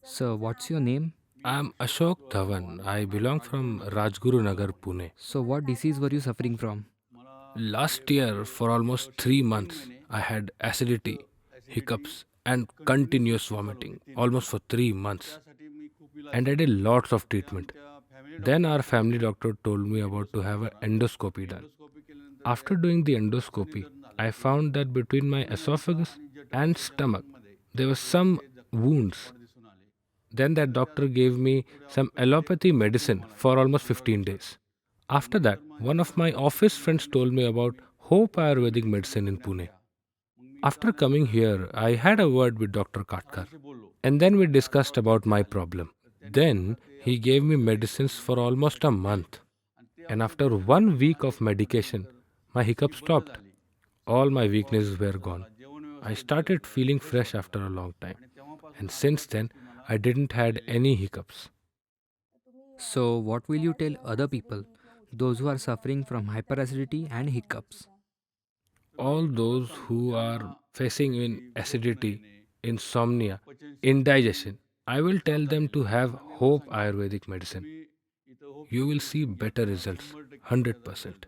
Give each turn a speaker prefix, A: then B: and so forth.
A: So, what's your name?
B: I'm Ashok Dhawan. I belong from Rajguru Nagar, Pune.
A: So, what disease were you suffering from?
B: Last year, for almost 3 months, I had acidity, hiccups, and continuous vomiting, almost for 3 months. And I did lots of treatment. Then our family doctor told me about to have an endoscopy done. After doing the endoscopy, I found that between my esophagus and stomach, there were some wounds. Then that doctor gave me some allopathy medicine for almost 15 days. After that, one of my office friends told me about Hope Ayurvedic medicine in Pune. After coming here, I had a word with Dr. Katkar and then we discussed about my problem. Then he gave me medicines for almost a month. And after 1 week of medication, my hiccups stopped. All my weaknesses were gone. I started feeling fresh after a long time. And since then, I didn't had any hiccups.
A: So, what will you tell other people, those who are suffering from hyperacidity and hiccups?
B: All those who are facing in acidity, insomnia, indigestion, I will tell them to have Hope Ayurvedic medicine. You will see better results, 100%.